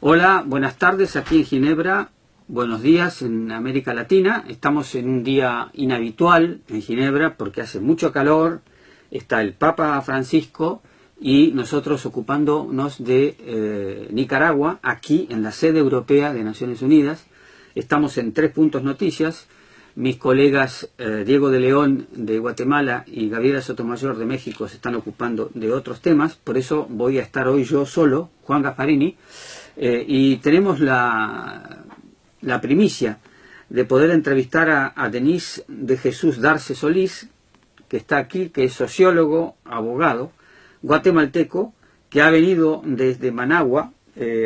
Hola, buenas tardes aquí en Ginebra, buenos días en América Latina. Estamos en un día inhabitual en Ginebra porque hace mucho calor, está el Papa Francisco y nosotros ocupándonos de Nicaragua, aquí en la sede europea de Naciones Unidas. Estamos en 3 puntos noticias. Mis colegas Diego de León de Guatemala y Gabriela Sotomayor de México se están ocupando de otros temas, por eso voy a estar hoy yo solo, Juan Gasparini, y tenemos la primicia de poder entrevistar a Denis de Jesús Darce Solís, que está aquí, que es sociólogo, abogado, guatemalteco, que ha venido desde Managua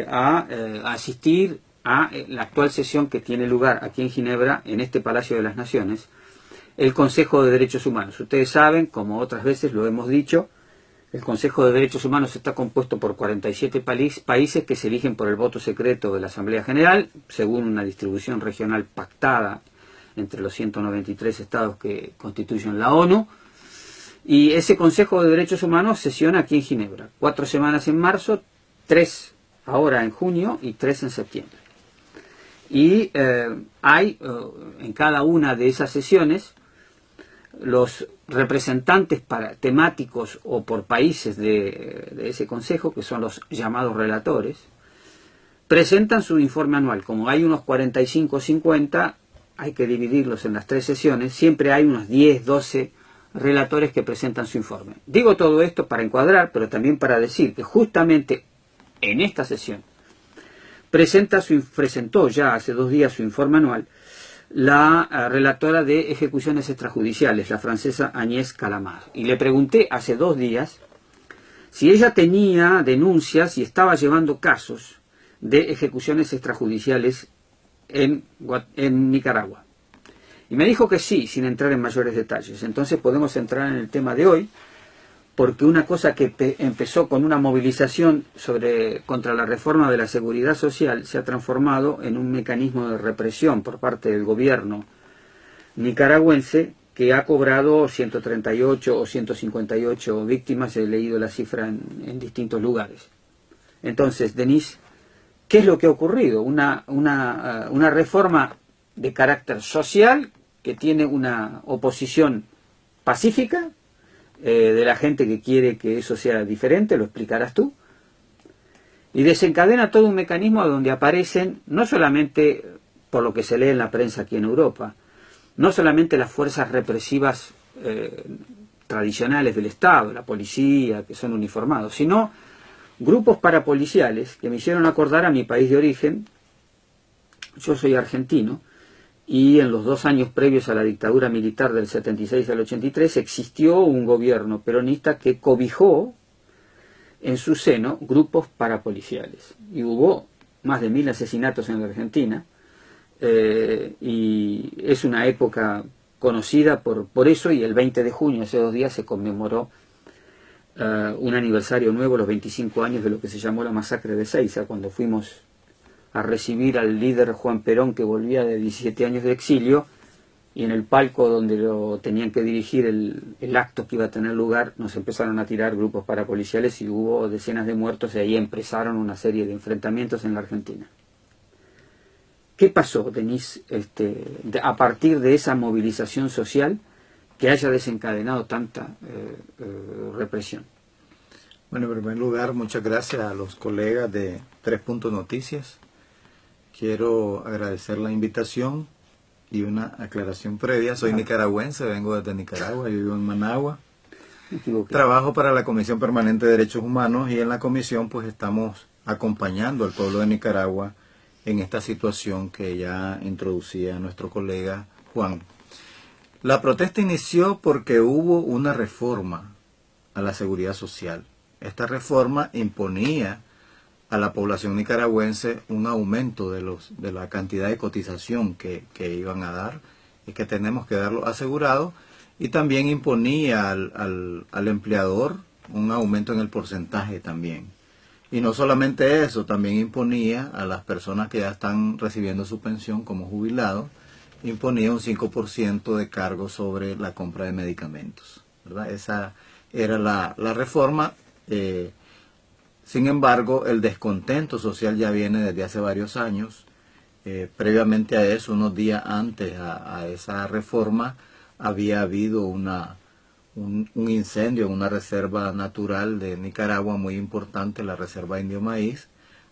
a asistir a la actual sesión que tiene lugar aquí en Ginebra, en este Palacio de las Naciones, el Consejo de Derechos Humanos. Ustedes saben, como otras veces lo hemos dicho, el Consejo de Derechos Humanos está compuesto por 47 países que se eligen por el voto secreto de la Asamblea General, según una distribución regional pactada entre los 193 estados que constituyen la ONU. Y ese Consejo de Derechos Humanos sesiona aquí en Ginebra. 4 semanas en marzo, 3 ahora en junio y 3 en septiembre. Y hay en cada una de esas sesiones los representantes temáticos o por países de ese consejo, que son los llamados relatores, presentan su informe anual. Como hay unos 45 o 50, hay que dividirlos en las 3 sesiones, siempre hay unos 10, 12 relatores que presentan su informe. Digo todo esto para encuadrar, pero también para decir que justamente en esta sesión presentó ya hace 2 días su informe anual la relatora de ejecuciones extrajudiciales, la francesa Agnès Calamard. Y le pregunté hace 2 días si ella tenía denuncias y estaba llevando casos de ejecuciones extrajudiciales en Nicaragua. Y me dijo que sí, sin entrar en mayores detalles. Entonces podemos entrar en el tema de hoy, porque una cosa que empezó con una movilización contra la reforma de la seguridad social se ha transformado en un mecanismo de represión por parte del gobierno nicaragüense que ha cobrado 138 o 158 víctimas, he leído la cifra en distintos lugares. Entonces, Denis, ¿qué es lo que ha ocurrido? Una reforma de carácter social que tiene una oposición pacífica, de la gente que quiere que eso sea diferente, lo explicarás tú, y desencadena todo un mecanismo donde aparecen, no solamente por lo que se lee en la prensa aquí en Europa, no solamente las fuerzas represivas tradicionales del Estado, la policía, que son uniformados, sino grupos parapoliciales que me hicieron acordar a mi país de origen. Yo soy argentino, y en los 2 años previos a la dictadura militar del 76 al 83 existió un gobierno peronista que cobijó en su seno grupos parapoliciales. Y hubo más de 1000 asesinatos en la Argentina, y es una época conocida por eso, y el 20 de junio, hace 2 días, se conmemoró un aniversario nuevo, los 25 años de lo que se llamó la masacre de Seiza, cuando fuimos a recibir al líder Juan Perón, que volvía de 17 años de exilio, y en el palco donde lo tenían que dirigir el acto que iba a tener lugar, nos empezaron a tirar grupos parapoliciales y hubo decenas de muertos, y ahí empezaron una serie de enfrentamientos en la Argentina. ¿Qué pasó, Denis, a partir de esa movilización social que haya desencadenado tanta represión? Bueno, en primer lugar, muchas gracias a los colegas de 3 Puntos Noticias. Quiero agradecer la invitación y una aclaración previa. Soy nicaragüense, vengo desde Nicaragua, yo vivo en Managua. Trabajo para la Comisión Permanente de Derechos Humanos, y en la comisión pues estamos acompañando al pueblo de Nicaragua en esta situación que ya introducía nuestro colega Juan. La protesta inició porque hubo una reforma a la seguridad social. Esta reforma imponía a la población nicaragüense un aumento de la cantidad de cotización que iban a dar, y que tenemos que darlo asegurado, y también imponía al empleador un aumento en el porcentaje también. Y no solamente eso, también imponía a las personas que ya están recibiendo su pensión como jubilados, imponía un 5% de cargo sobre la compra de medicamentos, ¿verdad? Esa era la reforma. Sin embargo, el descontento social ya viene desde hace varios años. Previamente a eso, unos días antes a esa reforma, había habido un incendio en una reserva natural de Nicaragua muy importante, la reserva Indio Maíz.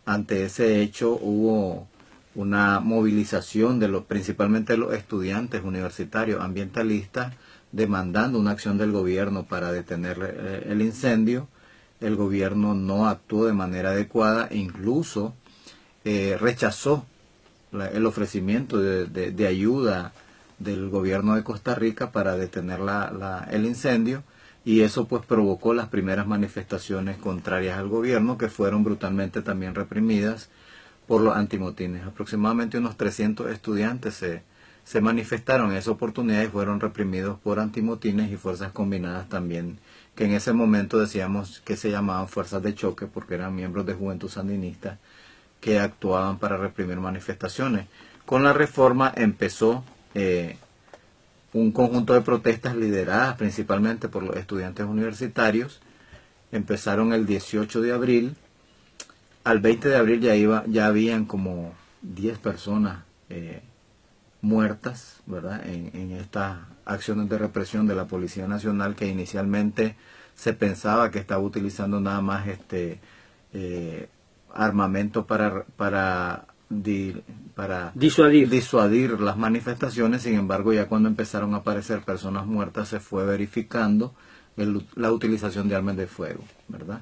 Ante ese hecho hubo una movilización principalmente de los estudiantes universitarios ambientalistas, demandando una acción del gobierno para detener el incendio. El gobierno no actuó de manera adecuada, incluso rechazó el ofrecimiento de ayuda del gobierno de Costa Rica para detener el incendio, y eso pues provocó las primeras manifestaciones contrarias al gobierno, que fueron brutalmente también reprimidas por los antimotines. Aproximadamente unos 300 estudiantes se manifestaron en esa oportunidad y fueron reprimidos por antimotines y fuerzas combinadas también, que en ese momento decíamos que se llamaban fuerzas de choque porque eran miembros de Juventud Sandinista que actuaban para reprimir manifestaciones. Con la reforma empezó un conjunto de protestas lideradas principalmente por los estudiantes universitarios. Empezaron el 18 de abril. Al 20 de abril ya habían como 10 personas muertas, ¿verdad?, en estas acciones de represión de la Policía Nacional, que inicialmente se pensaba que estaba utilizando nada más armamento para disuadir las manifestaciones. Sin embargo, ya cuando empezaron a aparecer personas muertas, se fue verificando la utilización de armas de fuego, ¿verdad?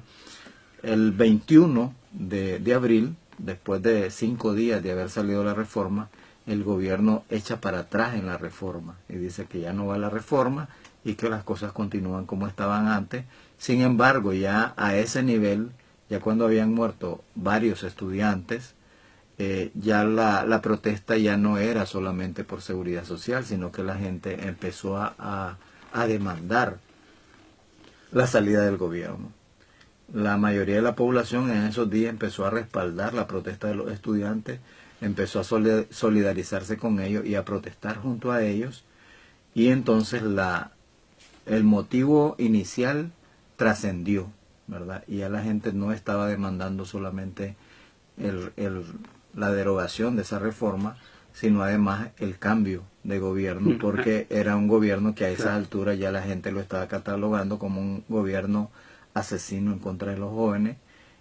El 21 de abril, después de 5 días de haber salido la reforma, el gobierno echa para atrás en la reforma y dice que ya no va la reforma y que las cosas continúan como estaban antes. Sin embargo, ya a ese nivel, ya cuando habían muerto varios estudiantes, ya la protesta ya no era solamente por seguridad social, sino que la gente empezó a demandar la salida del gobierno. La mayoría de la población en esos días empezó a respaldar la protesta de los estudiantes, empezó a solidarizarse con ellos y a protestar junto a ellos, y entonces el motivo inicial trascendió, ¿verdad? Y ya la gente no estaba demandando solamente la derogación de esa reforma, sino además el cambio de gobierno, porque era un gobierno que a esa altura ya la gente lo estaba catalogando como un gobierno asesino en contra de los jóvenes,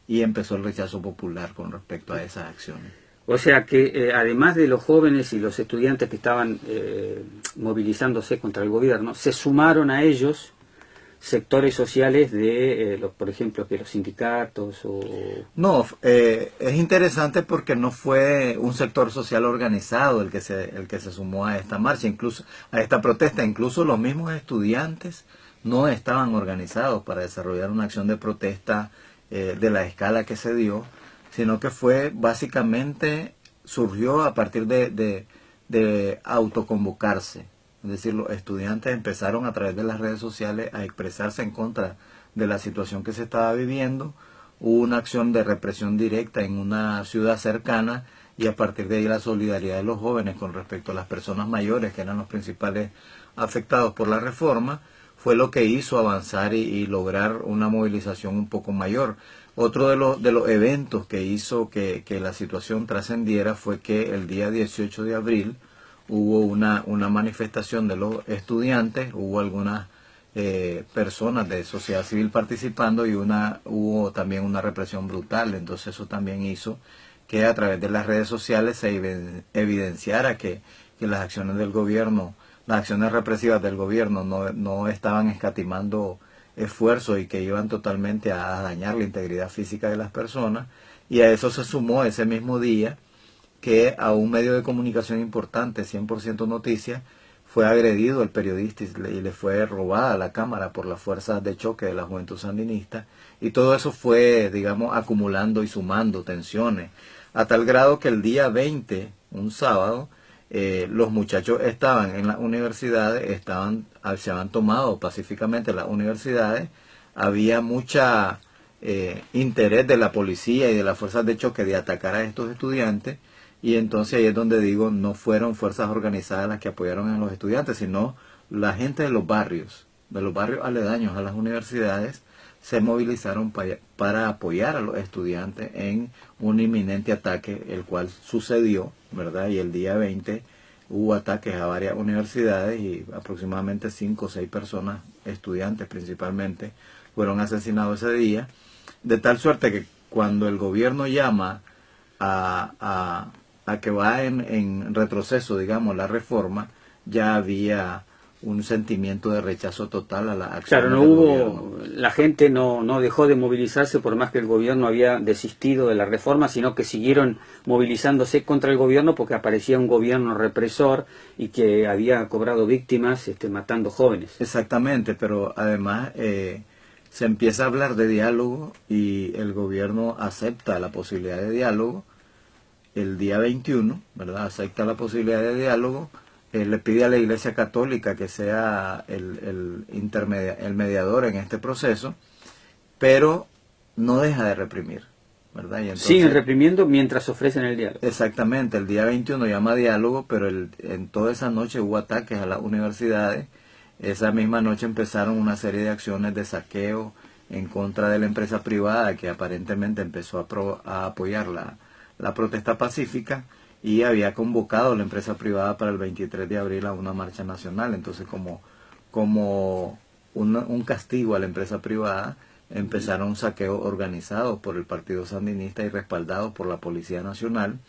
y empezó el rechazo popular con respecto a esas acciones. O sea que además de los jóvenes y los estudiantes que estaban movilizándose contra el gobierno, se sumaron a ellos sectores sociales por ejemplo, que los sindicatos o... No, es interesante porque no fue un sector social organizado el que se sumó a esta marcha, incluso a esta protesta. Incluso los mismos estudiantes no estaban organizados para desarrollar una acción de protesta de la escala que se dio, sino que surgió a partir de autoconvocarse. Es decir, los estudiantes empezaron a través de las redes sociales a expresarse en contra de la situación que se estaba viviendo. Hubo una acción de represión directa en una ciudad cercana, y a partir de ahí la solidaridad de los jóvenes con respecto a las personas mayores, que eran los principales afectados por la reforma, fue lo que hizo avanzar y lograr una movilización un poco mayor. Otro de los eventos que hizo que la situación trascendiera fue que el día 18 de abril hubo una manifestación de los estudiantes, hubo algunas personas de sociedad civil participando, y hubo también una represión brutal. Entonces eso también hizo que a través de las redes sociales se evidenciara que las acciones del gobierno, las acciones represivas del gobierno no estaban escatimando esfuerzo y que iban totalmente a dañar la integridad física de las personas. Y a eso se sumó ese mismo día que a un medio de comunicación importante, 100% Noticias, fue agredido el periodista y le fue robada la cámara por las fuerzas de choque de la Juventud Sandinista, y todo eso fue, digamos, acumulando y sumando tensiones, a tal grado que el día 20, un sábado, los muchachos estaban en las universidades, se habían tomado pacíficamente las universidades, había mucha interés de la policía y de las fuerzas de choque de atacar a estos estudiantes. Y entonces ahí es donde digo, no fueron fuerzas organizadas las que apoyaron a los estudiantes, sino la gente de los barrios aledaños a las universidades, se movilizaron para apoyar a los estudiantes en un inminente ataque, el cual sucedió, ¿verdad? Y el día 20 hubo ataques a varias universidades y aproximadamente 5 o 6 personas, estudiantes principalmente, fueron asesinados ese día, de tal suerte que cuando el gobierno llama a que va en retroceso, digamos, la reforma, ya había un sentimiento de rechazo total a la acción. Claro, no hubo, la gente no dejó de movilizarse por más que el gobierno había desistido de la reforma, sino que siguieron movilizándose contra el gobierno porque aparecía un gobierno represor y que había cobrado víctimas matando jóvenes. Exactamente, pero además se empieza a hablar de diálogo y el gobierno acepta la posibilidad de diálogo. El día 21, ¿verdad? Acepta la posibilidad de diálogo. Le pide a la Iglesia Católica que sea el mediador en este proceso, pero no deja de reprimir, ¿verdad? Y entonces, siguen reprimiendo mientras ofrecen el diálogo. Exactamente, el día 21 llama diálogo, pero en toda esa noche hubo ataques a las universidades. Esa misma noche empezaron una serie de acciones de saqueo en contra de la empresa privada que aparentemente empezó a apoyar la protesta pacífica, y había convocado a la empresa privada para el 23 de abril a una marcha nacional. Entonces, como un castigo a la empresa privada, empezaron un saqueo organizado por el Partido Sandinista y respaldado por la Policía Nacional.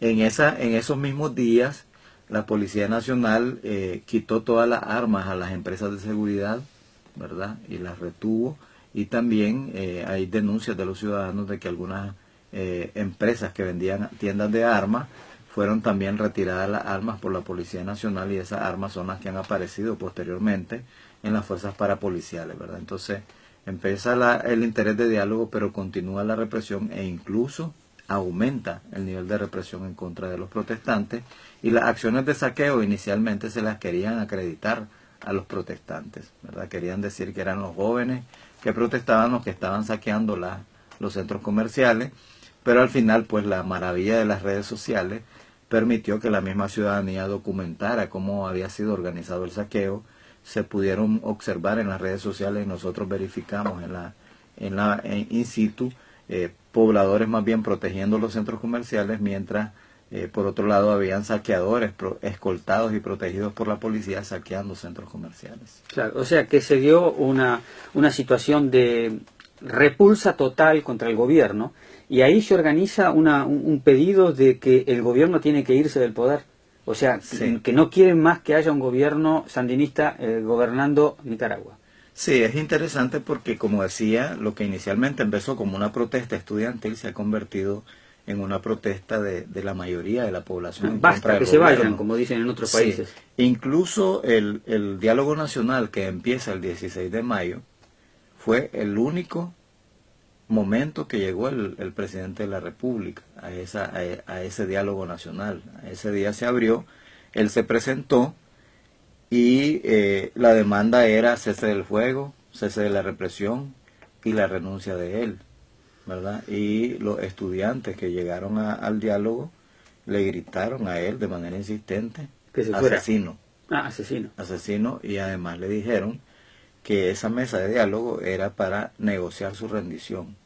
En esos mismos días, la Policía Nacional quitó todas las armas a las empresas de seguridad, ¿verdad? Y las retuvo. Y también hay denuncias de los ciudadanos de que algunas empresas que vendían tiendas de armas fueron también retiradas las armas por la Policía Nacional, y esas armas son las que han aparecido posteriormente en las fuerzas parapoliciales, ¿verdad? Entonces empieza el interés de diálogo, pero continúa la represión e incluso aumenta el nivel de represión en contra de los protestantes, y las acciones de saqueo inicialmente se las querían acreditar a los protestantes, ¿verdad? Querían decir que eran los jóvenes que protestaban los que estaban saqueando los centros comerciales, pero al final pues la maravilla de las redes sociales permitió que la misma ciudadanía documentara cómo había sido organizado el saqueo. Se pudieron observar en las redes sociales y nosotros verificamos en in situ pobladores más bien protegiendo los centros comerciales, mientras por otro lado habían saqueadores escoltados y protegidos por la policía saqueando centros comerciales. Claro, o sea que se dio una situación de repulsa total contra el gobierno, y ahí se organiza un pedido de que el gobierno tiene que irse del poder. O sea, sí, que no quieren más que haya un gobierno sandinista gobernando Nicaragua. Sí, es interesante porque, como decía, lo que inicialmente empezó como una protesta estudiantil se ha convertido en una protesta de la mayoría de la población. Basta que se vayan, como dicen en otros países. Sí. Incluso el diálogo nacional que empieza el 16 de mayo fue el único momento que llegó el presidente de la República a ese diálogo nacional. Ese día se abrió, él se presentó y la demanda era cese del fuego, cese de la represión y la renuncia de él, ¿verdad? Y los estudiantes que llegaron al diálogo le gritaron a él de manera insistente, asesino. Asesino. Asesino, y además le dijeron que esa mesa de diálogo era para negociar su rendición,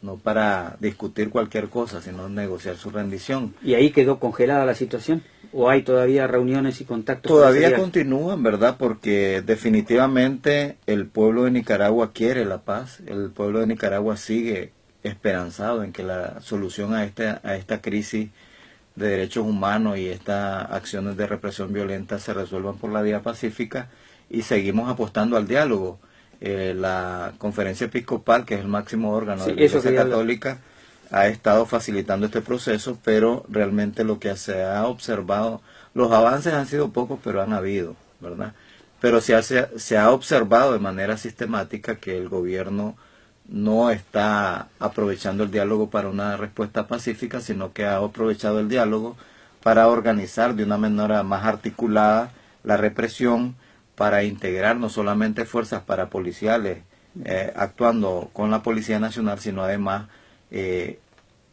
no para discutir cualquier cosa, sino negociar su rendición. ¿Y ahí quedó congelada la situación? ¿O hay todavía reuniones y contactos? Todavía continúan, ¿verdad? Porque definitivamente el pueblo de Nicaragua quiere la paz, el pueblo de Nicaragua sigue esperanzado en que la solución a esta crisis de derechos humanos y estas acciones de represión violenta se resuelvan por la vía pacífica, y seguimos apostando al diálogo. La Conferencia Episcopal, que es el máximo órgano de la Iglesia Católica, ha estado facilitando este proceso, pero realmente lo que se ha observado, los avances han sido pocos, pero han habido, ¿verdad? Pero se ha observado de manera sistemática que el gobierno no está aprovechando el diálogo para una respuesta pacífica, sino que ha aprovechado el diálogo para organizar de una manera más articulada la represión, para integrar no solamente fuerzas parapoliciales actuando con la Policía Nacional, sino además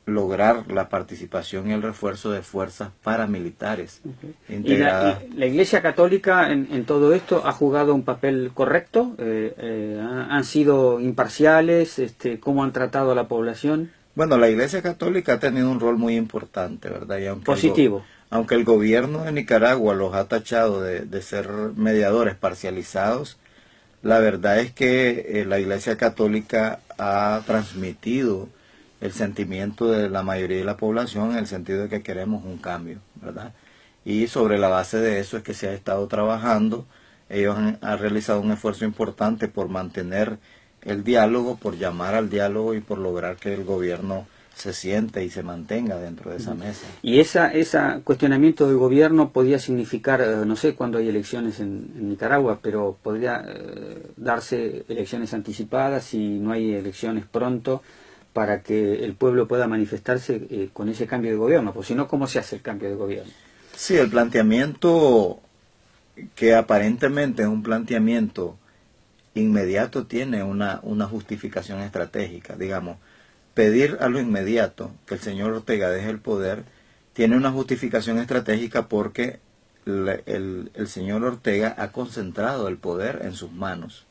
lograr la participación y el refuerzo de fuerzas paramilitares integradas. ¿Y la Iglesia Católica en todo esto ha jugado un papel correcto? ¿Han sido imparciales? ¿Cómo han tratado a la población? Bueno, la Iglesia Católica ha tenido un rol muy importante, ¿verdad? Y positivo. Aunque el gobierno de Nicaragua los ha tachado de ser mediadores parcializados, la verdad es que la Iglesia Católica ha transmitido el sentimiento de la mayoría de la población en el sentido de que queremos un cambio, ¿verdad? Y sobre la base de eso es que se ha estado trabajando. Ellos han realizado un esfuerzo importante por mantener el diálogo, por llamar al diálogo y por lograr que el gobierno se siente y se mantenga dentro de esa mesa. Y ese cuestionamiento del gobierno podía significar, no sé cuándo hay elecciones en Nicaragua, pero podría darse elecciones anticipadas si no hay elecciones pronto, para que el pueblo pueda manifestarse con ese cambio de gobierno, pues si no, ¿cómo se hace el cambio de gobierno? Sí, el planteamiento, que aparentemente es un planteamiento inmediato, tiene una justificación estratégica. Digamos, pedir a lo inmediato que el señor Ortega deje el poder tiene una justificación estratégica porque el señor Ortega ha concentrado el poder en sus manos.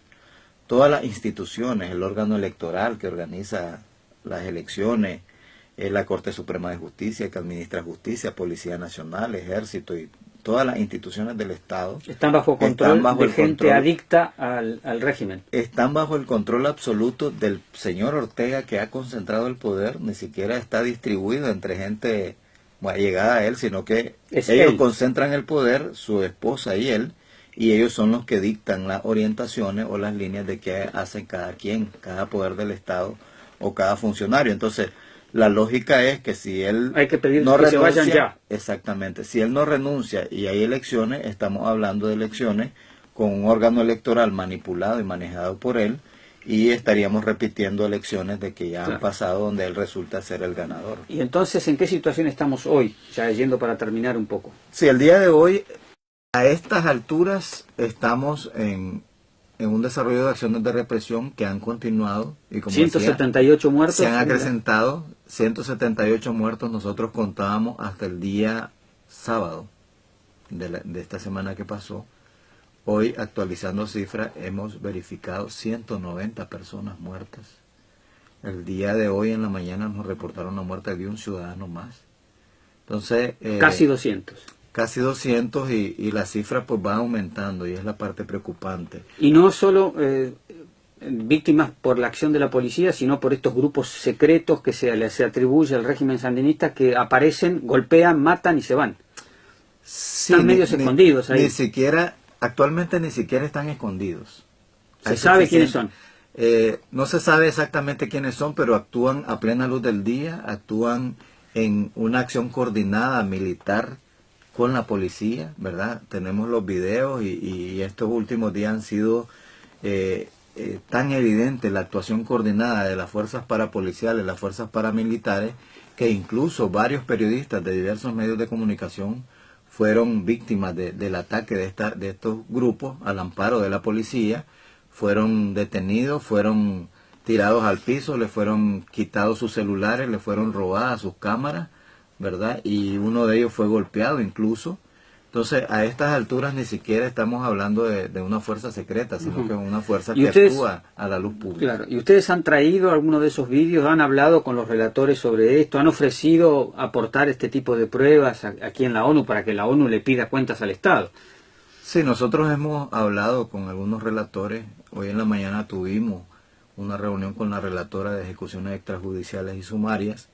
Todas las instituciones, el órgano electoral que organiza las elecciones, la Corte Suprema de Justicia que administra justicia, Policía Nacional, Ejército y todas las instituciones del Estado están bajo control de gente adicta al régimen. Están bajo el control absoluto del señor Ortega, que ha concentrado el poder. Ni siquiera está distribuido entre gente allegada a él, sino que ellos concentran el poder, su esposa y él, y ellos son los que dictan las orientaciones o las líneas de qué hacen cada quien, cada poder del Estado o cada funcionario. Entonces, la lógica es que si él hay que pedir no que renuncia, se vayan ya. Exactamente, si él no renuncia y hay elecciones, estamos hablando de elecciones con un órgano electoral manipulado y manejado por él, y estaríamos repitiendo elecciones de que ya han pasado, donde él resulta ser el ganador. ¿Y entonces en qué situación estamos hoy? Ya yendo para terminar un poco. Sí, el día de hoy, a estas alturas, estamos en un desarrollo de acciones de represión que han continuado. Y como 178 muertos. Se han acrecentado 178 muertos. Nosotros contábamos hasta el día sábado de esta semana que pasó. Hoy, actualizando cifras, hemos verificado 190 personas muertas. El día de hoy en la mañana nos reportaron la muerte de un ciudadano más. Entonces, casi 200. Casi 200 y la cifra pues va aumentando, y es la parte preocupante. Y no solo víctimas por la acción de la policía, sino por estos grupos secretos que se atribuye al régimen sandinista, que aparecen, golpean, matan y se van. Sí, están medios escondidos ahí. Actualmente ni siquiera están escondidos. ¿Se sabe quiénes son? No se sabe exactamente quiénes son, pero actúan a plena luz del día, actúan en una acción coordinada militar con la policía, ¿verdad? Tenemos los videos y estos últimos días han sido tan evidente la actuación coordinada de las fuerzas parapoliciales, las fuerzas paramilitares, que incluso varios periodistas de diversos medios de comunicación fueron víctimas del ataque de estos grupos al amparo de la policía. Fueron detenidos, fueron tirados al piso, les fueron quitados sus celulares, les fueron robadas sus cámaras, ¿verdad? Y uno de ellos fue golpeado incluso. Entonces, a estas alturas ni siquiera estamos hablando de una fuerza secreta, sino que una fuerza que actúa a la luz pública. Claro. ¿Y ustedes han traído alguno de esos vídeos? ¿Han hablado con los relatores sobre esto? ¿Han ofrecido aportar este tipo de pruebas aquí en la ONU para que la ONU le pida cuentas al Estado? Sí, nosotros hemos hablado con algunos relatores. Hoy en la mañana tuvimos una reunión con la relatora de ejecuciones extrajudiciales y sumarias,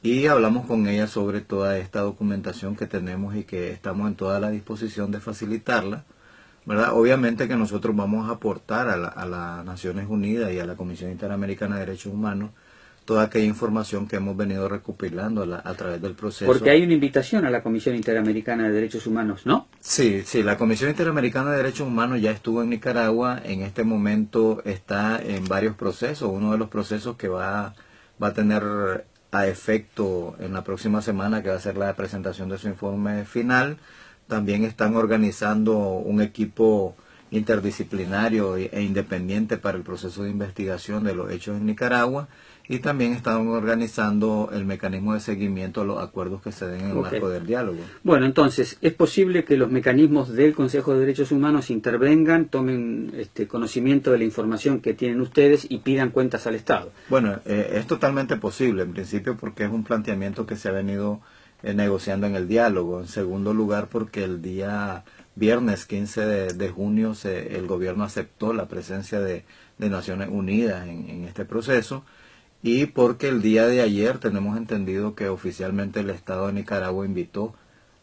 y hablamos con ella sobre toda esta documentación que tenemos y que estamos en toda la disposición de facilitarla, ¿verdad? Obviamente que nosotros vamos a aportar a las Naciones Unidas y a la Comisión Interamericana de Derechos Humanos toda aquella información que hemos venido recopilando a través del proceso. Porque hay una invitación a la Comisión Interamericana de Derechos Humanos, ¿no? Sí, la Comisión Interamericana de Derechos Humanos ya estuvo en Nicaragua. En este momento está en varios procesos. Uno de los procesos que va a tener a efecto en la próxima semana, que va a ser la presentación de su informe final. También están organizando un equipo interdisciplinario e independiente para el proceso de investigación de los hechos en Nicaragua, y también están organizando el mecanismo de seguimiento a los acuerdos que se den en el marco del diálogo. Bueno, entonces, ¿es posible que los mecanismos del Consejo de Derechos Humanos intervengan, tomen conocimiento de la información que tienen ustedes y pidan cuentas al Estado? Bueno, es totalmente posible, en principio, porque es un planteamiento que se ha venido negociando en el diálogo. En segundo lugar, porque el día viernes 15 de junio el gobierno aceptó la presencia de Naciones Unidas en este proceso, y porque el día de ayer tenemos entendido que oficialmente el Estado de Nicaragua invitó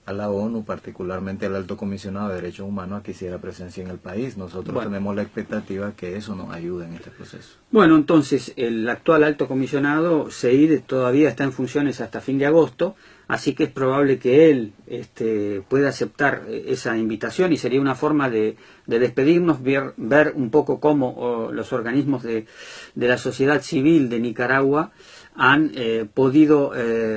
a la ONU, particularmente al Alto Comisionado de Derechos Humanos, a que hiciera presencia en el país. Nosotros tenemos la expectativa que eso nos ayude en este proceso. Bueno, entonces el actual Alto Comisionado, Seid, todavía está en funciones hasta fin de agosto, así que es probable que él pueda aceptar esa invitación, y sería una forma de despedirnos, ver un poco cómo los organismos de la sociedad civil de Nicaragua han podido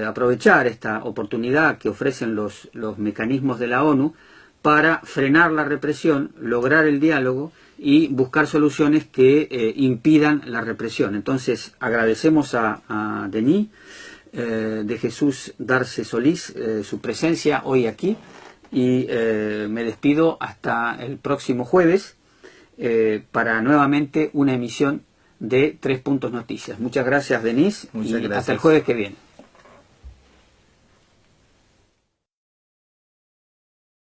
aprovechar esta oportunidad que ofrecen los mecanismos de la ONU para frenar la represión, lograr el diálogo y buscar soluciones que impidan la represión. Entonces agradecemos a Denis de Jesús Darce Solís su presencia hoy aquí, y me despido hasta el próximo jueves para nuevamente una emisión de 3 Puntos Noticias. Muchas gracias, Denis, Muchas gracias. Hasta el jueves que viene.